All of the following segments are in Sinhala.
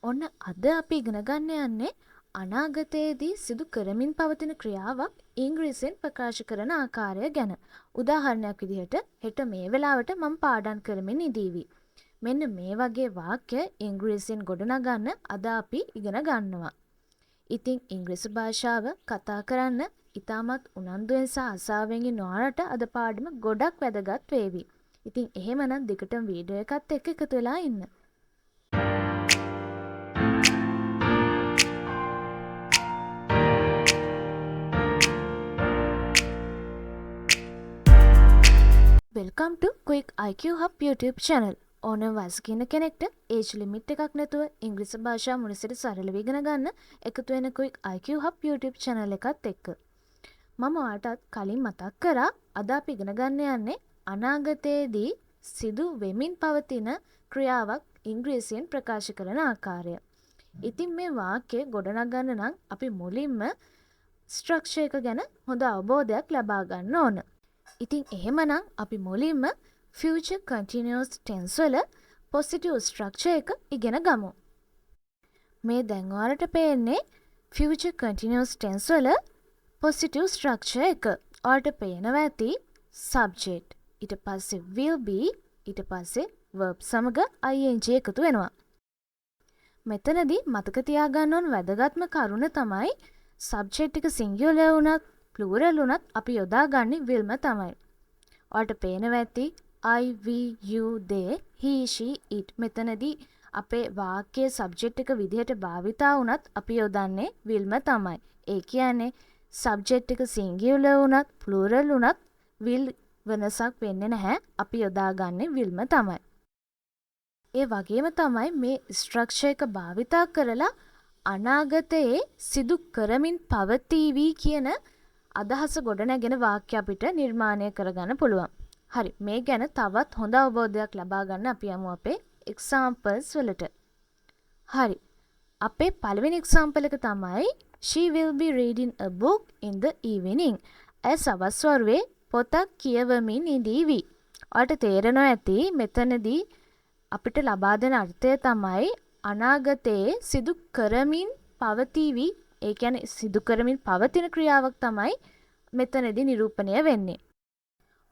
ඔන්න අද අපි ඉගෙන ගන්න යන්නේ අනාගතයේදී සිදු කරමින් පවතින ක්‍රියාවක් ඉංග්‍රීසියෙන් ප්‍රකාශ කරන ආකාරය ගැන. උදාහරණයක් විදිහට හෙට මේ වෙලාවට මම පාඩම් කරමින් ඉදීවි. මෙන්න මේ වගේ වාක්‍ය ඉංග්‍රීසියෙන් ගොඩනගන්න අද අපි ඉගෙන ගන්නවා. ඉතින් ඉංග්‍රීසි භාෂාව කතා කරන්න ඉතාමත් උනන්දුවෙන් සහ ආසාවෙන් ඉන්න ඔයාලට අද පාඩම ගොඩක් වැදගත් වේවි. ඉතින් එහෙමනම් දිගටම වීඩියෝ එකත් එක්ක එකතු වෙලා ඉන්න. වෙල්කම් ටු quick IQ Hub YouTube channel. ඕනම වයසක ඉන්න කෙනෙක්ට ඒජ් ලිමිට් එකක් නැතුව ඉංග්‍රීසි භාෂාව මුලසිට සරලව ඉගෙන ගන්න එකතු වෙන quick IQ Hub YouTube channel එකත් එක්ක. මම ඔයාලටත් කලින් මතක් කරා අද අපි ඉගෙන ගන්න යන්නේ අනාගතයේදී සිදු වෙමින් පවතින ක්‍රියාවක් ඉංග්‍රීසියෙන් ප්‍රකාශ කරන ආකාරය. ඉතින් මේ වාක්‍ය ගොඩනගන්න නම් අපි මුලින්ම ස්ට්‍රක්චර් එක ගැන හොඳ අවබෝධයක් ලබා ගන්න ඕන. ඉතින් එහෙමනම් අපි මුලින්ම future continuous tense වල positive structure එක ඉගෙන ගමු. මේ දැන් ඔයාලට පේන්නේ future continuous tense වල positive structure එක. ඔයාලට පේනවා ඇති subject, ඊට පස්සේ will be, ඊට පස්සේ verb සමග ing එකතු වෙනවා. මෙතනදී මතක තියාගන්න ඕන වැදගත්ම කරුණ තමයි subject එක singular වුණත් plural වුණත් අපි යොදාගන්නේ willම තමයි. ඔයාලට පේනවා ඇති I, we, you, they, he, she, it. මෙතනදී අපේ වාක්‍යයේ subject එක විදිහට භාවිතා වුණත් අපි යොදන්නේ willම තමයි. ඒ කියන්නේ subject එක singular වුණත් plural වුණත් will වෙනසක් වෙන්නේ නැහැ. අපි යොදාගන්නේ willම තමයි. ඒ වගේම තමයි මේ structure එක භාවිතා කරලා අනාගතයේ සිදු කරමින් පවතිවි කියන අදහස ගොඩනැගෙන වාක්‍ය අපිට නිර්මාණය කරගන්න පුළුවන්. හරි, මේ ගැන තවත් හොඳ අවබෝධයක් ලබා ගන්න අපි යමු අපේ examples වලට. හරි, අපේ පළවෙනි example එක තමයි she will be reading a book in the evening. ඇය සවස් වරුවේ පොතක් කියවමින් ඉඳීවි. ඔයාලට තේරෙනවා ඇති මෙතනදී අපිට ලබා දෙන අර්ථය තමයි අනාගතයේ සිදු කරමින් පවතිවි. ඒ කියන්නේ සිදු කරමින් පවතින ක්‍රියාවක් තමයි මෙතනදී නිරූපණය වෙන්නේ.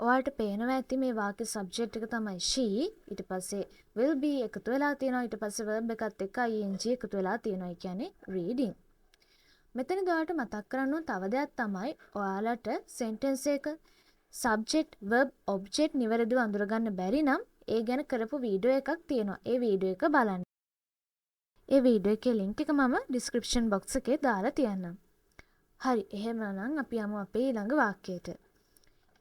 ඔයාලට පේනවා ඇති මේ වාක්‍ය සබ්ජෙක්ට් එක තමයි she, ඊට පස්සේ will be එකතු වෙලා තියෙනවා, ඊට පස්සේ verb එකත් එක්ක ing එකතු වෙලා තියෙනවා. ඒ කියන්නේ reading. මෙතනදී ඔයාලට මතක් කරන්න ඕන තව දෙයක් තමයි ඔයාලට sentence එක subject verb object නිවැරදිව අඳුරගන්න බැරි නම් ඒ ගැන කරපු වීඩියෝ එකක් තියෙනවා. ඒ වීඩියෝ එක බලන්න. ඒ වීඩියෝ එකේ link එක මම description box එකේ දාලා තියන්නම්. හරි, එහෙමනම් අපි යමු අපේ ඊළඟ වාක්‍යයට.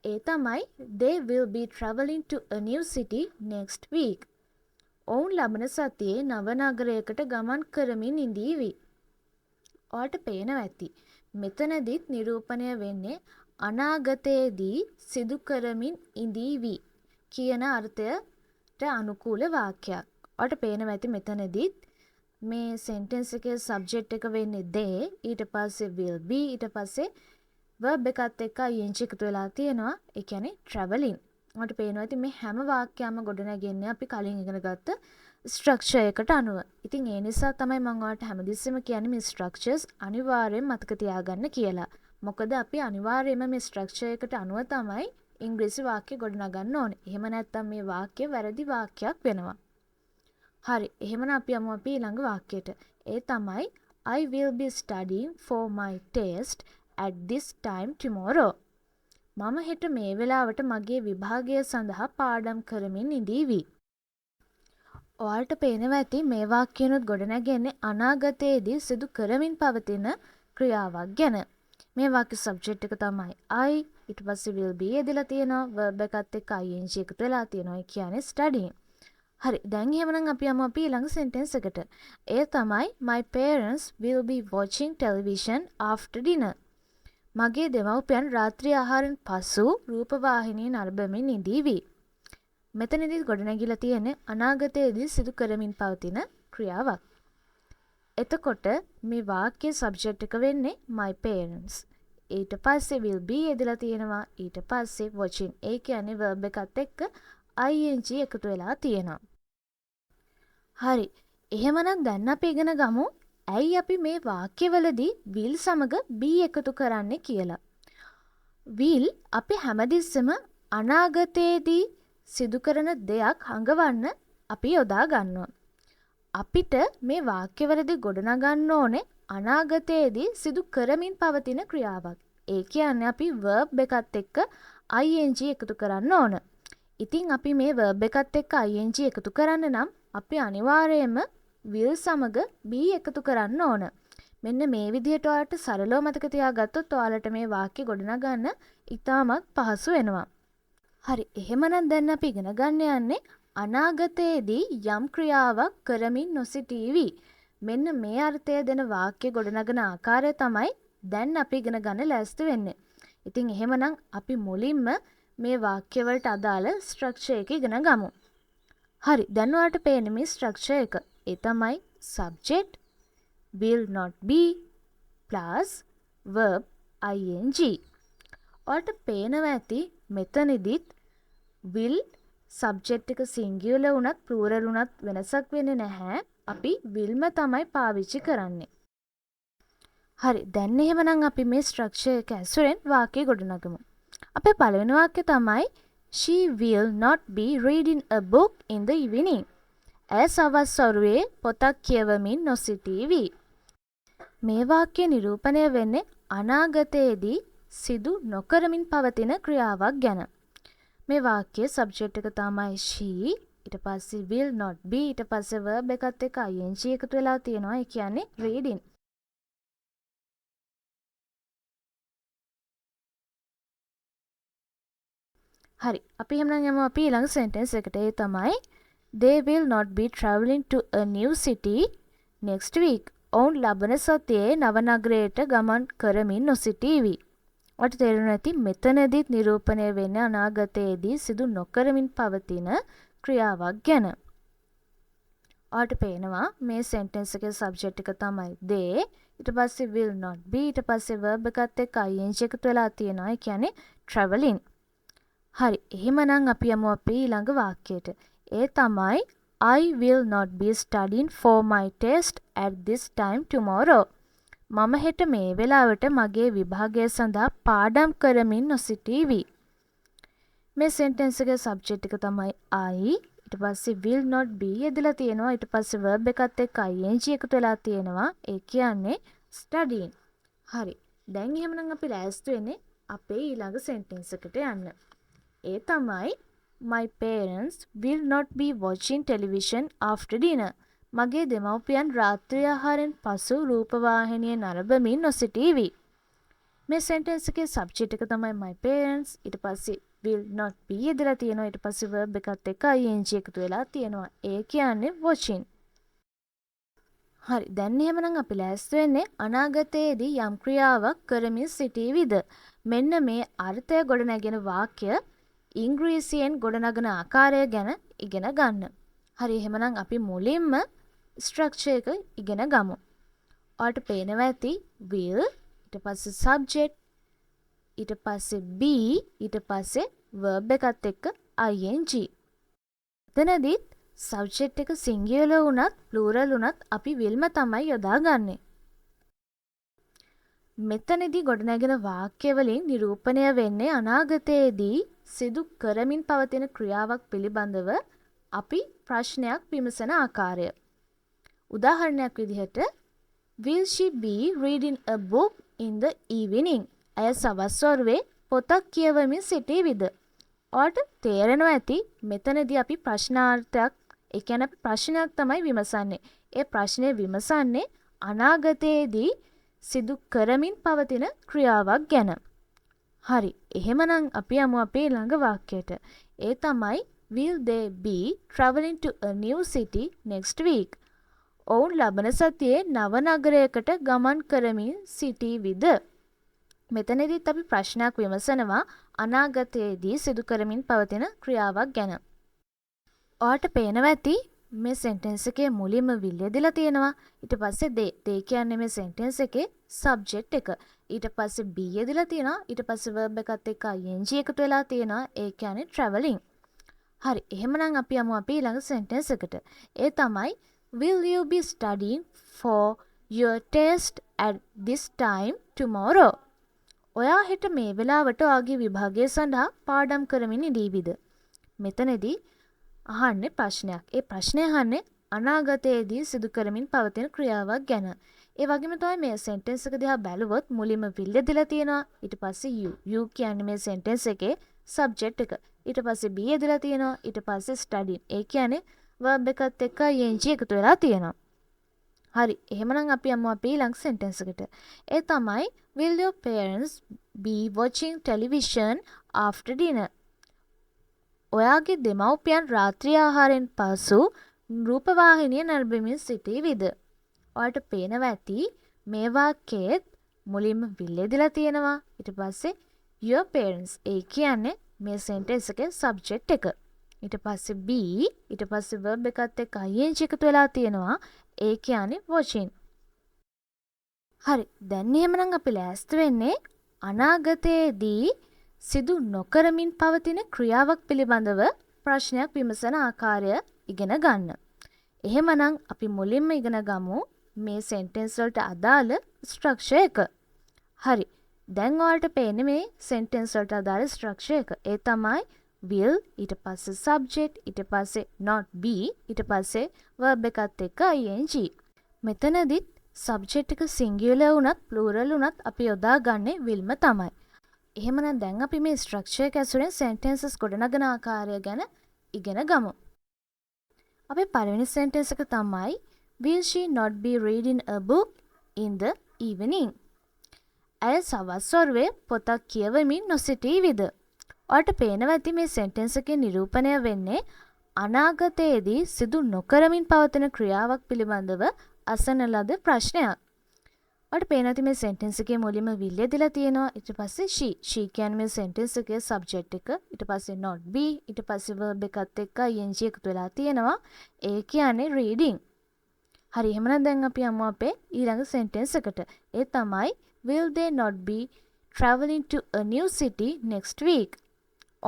ඒ තමයි they will be travelling to a new city next week. ඔවුන් ලබන සතියේ නව නගරයකට ගමන් කරමින් ඉඳීවි. ඔයාලට පේනවා ඇති මෙතනදිත් නිරූපණය වෙන්නේ අනාගතයේදී සිදු කරමින් ඉඳීවි කියන අර්ථයට අනුකූල වාක්‍යයක්. ඔයාලට පේනවා ඇති මෙතනදිත් මේ sentence එකේ subject එක වෙන්නේ they, ඊට පස්සේ will be, ඊට පස්සේ verb එකත් එක්ක ing එකතු වෙලා තියෙනවා. ඒ කියන්නේ travelling. ඔයාලට පේනවා ඇති මේ හැම වාක්‍යයක්ම ගොඩනගන්නේ අපි කලින් ඉගෙන ගත්ත structure එකට අනුව. ඉතින් ඒ නිසා තමයි මම ඔයාලට හැමදෙස්සෙම කියන්නේ මේ structures අනිවාර්යෙන් මතක තියාගන්න කියලා. මොකද අපි අනිවාර්යයෙන්ම මේ structure එකට අනුව තමයි ඉංග්‍රීසි වාක්‍ය ගොඩනගන්න ඕනේ. එහෙම නැත්නම් මේ වාක්‍ය වැරදි වාක්‍යයක් වෙනවා. හරි, එහෙමනම් අපි යමු අපි ඊළඟ වාක්‍යයට. ඒ තමයි I will be studying for my test at this time tomorrow. මම හෙට මේ වෙලාවට මගේ විභාගය සඳහා පාඩම් කරමින් ඉඳීවි. ඔයාලට පේනවා ඇති මේ වාක්‍යනොත් ගොඩනැගෙන්නේ අනාගතයේදී සිදු කරමින් පවතින ක්‍රියාවක් ගැන. මේ වාක්‍ය සබ්ජෙක්ට් එක තමයි I, ඊට පස්සේ will be එදලා තියෙනවා, verb එකත් එක්ක ing එකතු වෙලා තියෙනවා. ඒ කියන්නේ studying. හරි, දැන් එහෙමනම් අපි යමු අපි ඊළඟ sentence එකට. ඒ තමයි my parents will be watching television after dinner. මගේ දෙමව්පියන් රාත්‍රී ආහාරයෙන් පසු රූපවාහිනිය නරඹමින් ඉඳීවි. මෙතනදී ගොඩනැගිලා තියෙන්නේ අනාගතයේදී සිදු කරමින් පවතින ක්‍රියාවක්. එතකොට මේ වාක්‍යයේ subject එක වෙන්නේ my parents. ඊට පස්සේ will be එදලා තියෙනවා, ඊට පස්සේ watching. ඒ කියන්නේ verb එකත් එක්ක ing එකතු වෙලා තියෙනවා. හරි, එහෙමනම් දැන් අපි ඉගෙන ගමු ඇයි අපි මේ වාක්‍යවලදී will සමග be එකතු කරන්නේ කියලා. will අපි හැමතිස්සෙම අනාගතයේදී සිදු කරන දෙයක් හඟවන්න අපි යොදා ගන්නවා. අපිට මේ වාක්‍යවලදී ගොඩනගන්න ඕනේ අනාගතයේදී සිදු කරමින් පවතින ක්‍රියාවක්. ඒ කියන්නේ අපි verb එකත් එක්ක ing එකතු කරන්න ඕන. ඉතින් අපි මේ verb එකත් එක්ක ing එකතු කරන්න නම් අපි අනිවාර්යයෙන්ම will සමග be එකතු කරන්න ඕන. මෙන්න මේ විදිහට ඔයාලට සරලව මතක තියාගත්තොත් ඔයාලට මේ වාක්‍ය ගොඩනගන්න ඉතාමත් පහසු වෙනවා. හරි, එහෙමනම් දැන් අපි ඉගෙන ගන්න යන්නේ අනාගතයේදී යම් ක්‍රියාවක් කරමින් නොසිටීවි. මෙන්න මේ අර්ථය දෙන වාක්‍ය ගොඩනගන ආකාරය තමයි දැන් අපි ඉගෙන ගන්න ලෑස්ති වෙන්නේ. ඉතින් එහෙමනම් අපි මුලින්ම මේ වාක්‍ය වලට අදාළ ස්ට්‍රක්චර් එක ඉගෙන ගමු. හරි, දැන් ඔයාලට පේන්නේ මේ ස්ට්‍රක්චර් එක. ඒ තමයි subject will not be plus verb ing. ඔයාලට පේනවා ඇති මෙතනදිත් will subject එක singular වුණත් plural වුණත් වෙනසක් වෙන්නේ නැහැ. අපි willම තමයි පාවිච්චි කරන්නේ. හරි, දැන් එහෙමනම් අපි මේ ස්ට්‍රක්චර් එක ඇසුරෙන් වාක්‍ය ගොඩනගමු. අපේ පළවෙනි වාක්‍යය තමයි she will not be reading a book in the evening. ඇය සවස් වරුවේ පොතක් කියවමින් නොසිටීවි. මේ වාක්‍ය නිරූපණය වෙන්නේ අනාගතයේදී සිදු නොකරමින් පවතින ක්‍රියාවක් ගැන. මේ වාක්‍යයේ සබ්ජෙක්ට් එක තමයි she, ඊට පස්සේ will not be, ඊට පස්සේ verb එකත් එක්ක ing එකතු වෙලා තියෙනවා. ඒ කියන්නේ reading. හරි, අපි එහෙනම් යමු අපි ඊළඟ sentence එකට. ඒ තමයි they will not be travelling to a new city next week. ඔවුන් ලබන සතියේ නව නගරයට ගමන් කරමින් නොසිටීවි. ඔයාලට තේරුණා ඇති මෙතනදිත් නිරූපණය වෙන්නේ අනාගතයේදී සිදු නොකරමින් පවතින ක්‍රියාවක් ගැන. ඔයාලට පේනවා මේ sentence එකේ subject එක තමයි they, ඊට පස්සේ will not be, ඊට පස්සේ verb එකත් එක්ක ing එකතු වෙලා තියෙනවා. ඒ කියන්නේ travelling. හරි, එහෙමනම් අපි යමු අපේ ඊළඟ වාක්‍යයට. ඒ තමයි I will not be studying for my test at this time tomorrow. මම හෙට මේ වෙලාවට මගේ විභාගය සඳහා පාඩම් කරමින් නොසිටීවි. මේ sentence එකේ subject එක තමයි I, ඊට පස්සේ will not be යෙදලා තියෙනවා. ඊට පස්සේ verb එකත් එක්ක ing එකතු වෙලා තියෙනවා. ඒ කියන්නේ studying. හරි, දැන් එහෙමනම් අපි ලෑස්ති වෙන්නේ අපේ ඊළඟ sentence එකට යන්න. ඒ තමයි my parents will not be watching television after dinner. මගේ දෙමව්පියන් රාත්‍රී ආහාරයෙන් පසු රූපවාහිනිය නරඹමින් නොසිටීවි. මේ sentence එකේ subject එක තමයි my parents, ඊට පස්සේ will not be යෙදලා තියෙනවා. ඊට පස්සේ verb එකත් එක්ක ing එකතු වෙලා තියෙනවා. ඒ කියන්නේ watching. හරි, දැන් එහෙමනම් අපි ලෑස්ති වෙන්නේ අනාගතයේදී යම් ක්‍රියාවක් කරමින් සිටීවිද. මෙන්න මේ අර්ථය ගොඩනැගෙන වාක්‍ය ඉංග්‍රීසියෙන් ගොඩනගන ආකාරය ගැන ඉගෙන ගන්න. හරි, එහෙමනම් අපි මුලින්ම ස්ට්‍රක්චර් එක ඉගෙන ගමු. ඔයාලට පේනවා ඇති will, ඊට පස්සේ subject, ඊට පස්සේ be, ඊට පස්සේ verb එකත් එක්ක ing. එතනදිත් subject එක singular වුණත් plural වුණත් අපි willම තමයි යොදාගන්නේ. මෙතනදී ගොඩනැගෙන වාක්‍ය වලින් නිරූපණය වෙන්නේ අනාගතයේදී සිදු කරමින් පවතින ක්‍රියාවක් පිළිබඳව අපි ප්‍රශ්නයක් විමසන ආකාරය. උදාහරණයක් විදිහට will she be reading a book in the evening? ඇය සවස් වරුවේ පොතක් කියවමින් සිටීවිද? ඔයාලට තේරෙනවා ඇති මෙතනදී අපි ප්‍රශ්නාර්ථයක්, ඒ කියන්නේ ප්‍රශ්නයක් තමයි විමසන්නේ. ඒ ප්‍රශ්නේ විමසන්නේ අනාගතයේදී සිදු කරමින් පවතින ක්‍රියාවක් ගැන. හරි, එහෙමනම් අපි යමු අපේ ළඟ වාක්‍යයට. ඒ තමයි will they be travelling to a new city next week? ඔවුන් ලබන සතියේ නව නගරයකට ගමන් කරමින් සිටීවිද? මෙතනදිත් අපි ප්‍රශ්නයක් විමසනවා අනාගතයේදී සිදු කරමින් පවතින ක්‍රියාවක් ගැන. ඔයාලට පේනවා ඇති මේ sentence එකේ මුලින්ම will යෙදලා තියෙනවා. ඊට පස්සේ they කියන්නේ මේ sentence එකේ subject එක. ඊට පස්සේ be යෙදලා තියෙනවා. ඊට පස්සේ verb එකත් එක්ක ing එකතු වෙලා තියෙනවා. ඒ කියන්නේ travelling. හරි, එහෙමනම් අපි යමු අපි ඊළඟ sentence එකට. ඒ තමයි will you be studying for your test at this time tomorrow? ඔයා හෙට මේ වෙලාවට ඔයාගේ විභාගය සඳහා පාඩම් කරමින් ඉඳීවිද? මෙතනදී අහන්නේ ප්‍රශ්නයක්. ඒ ප්‍රශ්නය අහන්නේ අනාගතයේදී සිදු කරමින් පවතින ක්‍රියාවක් ගැන. ඒ වගේම තමයි මේ සෙන්ටෙන්ස් එක දිහා බැලුවොත් මුලින්ම will දෙලා තියෙනවා. ඊට පස්සේ you කියන්නේ මේ සෙන්ටෙන්ස් එකේ subject එක. ඊට පස්සේ be දෙලා තියෙනවා. ඊට පස්සේ study. ඒ කියන්නේ verb එකත් එක්ක ing එකතු වෙලා තියෙනවා. හරි. එහෙමනම් අපි යමු අපේ ඊළඟ සෙන්ටෙන්ස් එකට. ඒ තමයි will your parents be watching television after dinner? ඔයාගේ දෙමව්පියන් රාත්‍රී ආහාරයෙන් පසු රූපවාහිනිය නරඹමින් සිටීවිද? ඔයාලට පේනවා ඇති මේ වාක්‍යයේ මුලින්ම will දෙලා තියෙනවා. ඊට පස්සේ your parents ඒ කියන්නේ මේ සෙන්ටෙන්ස් එකේ subject එක. ඊට පස්සේ be ඊට පස්සේ verb එකත් එක්ක ing එකතු වෙලා තියෙනවා. ඒ කියන්නේ watching. හරි. දැන් එහෙමනම් අපි ලෑස්ති වෙන්නේ අනාගතයේදී සිදු නොකරමින් පවතින ක්‍රියාවක් පිළිබඳව ප්‍රශ්නයක් විමසන ආකාරය ඉගෙන ගන්න. එහෙමනම් අපි මුලින්ම ඉගෙන ගමු මේ සෙන්ටෙන්ස් වලට අදාළ ස්ට්‍රක්චර් එක. හරි. දැන් ඔයාලට පේන්නේ මේ සෙන්ටෙන්ස් වලට අදාළ ස්ට්‍රක්චර් එක. ඒ තමයි will ඊට පස්සේ subject ඊට පස්සේ not be ඊට පස්සේ verb එකත් එක්ක ing. මෙතනදිත් subject එක singular වුණත් plural වුණත් අපි යොදාගන්නේ willම තමයි. එහෙමනම් දැන් අපි මේ ස්ට්‍රක්චර් එක ඇසුරෙන් sentences ගොඩනගන ආකාරය ගැන ඉගෙන ගමු. අපි පළවෙනි sentence එක තමයි will she not be reading a book in the evening? ඇය සවස් වරුවේ පොතක් කියවමින් නොසිටීවිද? ඔයාලට පේනවා ඇති මේ sentence එකේ නිරූපණය වෙන්නේ අනාගතයේදී සිදු නොකරමින් පවතින ක්‍රියාවක් පිළිබඳව අසන ලද ප්‍රශ්නයක්. ඔයාලට පේනවා ඇති මේ sentence එකේ මුලින්ම will දෙලා තියෙනවා. ඊට පස්සේ she කියන්නේ මේ sentence එකේ subject එක. ඊට පස්සේ not be ඊට පස්සේ verb එකත් එක්ක ing එකතු වෙලා තියෙනවා. ඒ කියන්නේ reading. හරි. එහෙනම් දැන් අපි යමු අපේ ඊළඟ sentence එකට. ඒ තමයි will they not be traveling to a new city next week?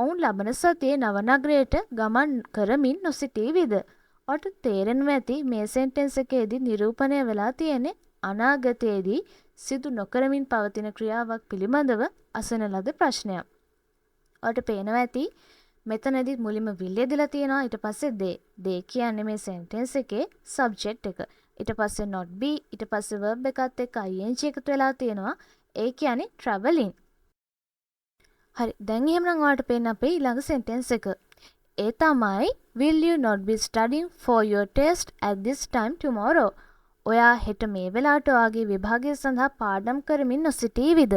ඔවුන් ලබන සතියේ නව නගරයට ගමන් කරමින් නොසිටීවිද? ඔයාලට තේරෙනවා ඇති මේ sentence එකේදී නිරූපණය වෙලා තියෙන්නේ අනාගතයේදී සිදු නොකරමින් පවතින ක්‍රියාවක් පිළිබඳව අසන ලද ප්‍රශ්නයක්. ඔයාලට පේනවා ඇති මෙතනදී මුලින්ම will දෙලා තියෙනවා. ඊට පස්සේ they කියන්නේ මේ sentence එකේ subject එක. ඊට පස්සේ not be ඊට පස්සේ verb එකත් එක්ක ing එකතු වෙලා තියෙනවා. ඒ කියන්නේ traveling. හරි. දැන් එහෙමනම් ඔයාලට පේන්න අපේ ඊළඟ sentence එක. ඒ තමයි will you not be studying for your test at this time tomorrow? ඔයා හෙට මේ වෙලාවට ඔයාගේ විභාගය සඳහා පාඩම් කරමින් නොසිටීවිද?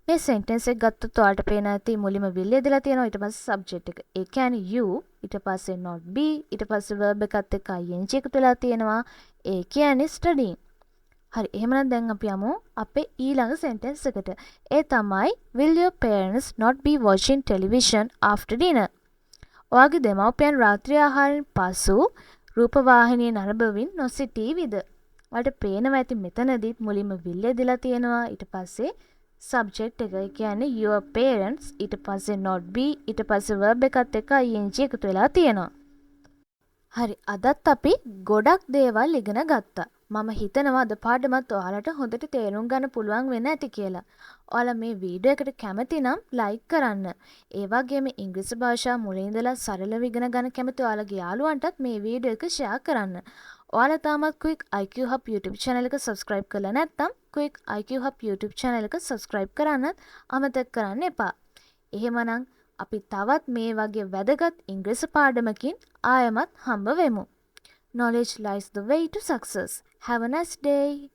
මේ sentence එක ගත්තොත් ඔයාලට පේන ඇති මුලින්ම will දෙලා තියෙනවා. ඊට පස්සේ subject එක. ඒ කියන්නේ you ඊට පස්සේ not be ඊට පස්සේ verb එකත් එක්ක ing එකතු වෙලා තියෙනවා. ඒ කියන්නේ studying. හරි. එහෙමනම් දැන් අපි යමු අපේ ඊළඟ sentence එකට. ඒ තමයි will your parents not be watching television after dinner? ඔයාගේ දෙමව්පියන් රාත්‍රී ආහාරයෙන් පසු රූපවාහිනිය නරඹමින් නොසිටීවිද? ඔයාලට පේනවා ඇති මෙතනදිත් මුලින්ම will දෙලා තියෙනවා. ඊට පස්සේ subject එක. ඒ කියන්නේ your parents ඊට පස්සේ not be ඊට පස්සේ verb එකත් එක්ක ing එකතු වෙලා තියෙනවා. හරි. අදත් අපි ගොඩක් දේවල් ඉගෙන ගත්තා. මම හිතනවා අද පාඩමත් ඔයාලට හොඳට තේරුම් ගන්න පුළුවන් වෙන්න ඇති කියලා. ඔයාලා මේ වීඩියෝ එකට කැමති නම් ලයික් කරන්න. ඒ වගේම ඉංග්‍රීසි භාෂාව මුලින් ඉඳලා සරලව ඉගෙන ගන්න කැමති ඔයාලගේ යාළුවන්ටත් මේ වීඩියෝ එක ෂෙයා කරන්න. ඔයාලා තාමත් Quick IQ Hub YouTube channel එක subscribe කරලා නැත්නම් Quick IQ Hub YouTube channel එක subscribe කරන්නත් අමතක කරන්න එපා. එහෙමනම් අපි තවත් මේ වගේ වැදගත් ඉංග්‍රීසි පාඩමකින් ආයමත් හම්බ වෙමු. Knowledge lies the way to success. Have a nice day.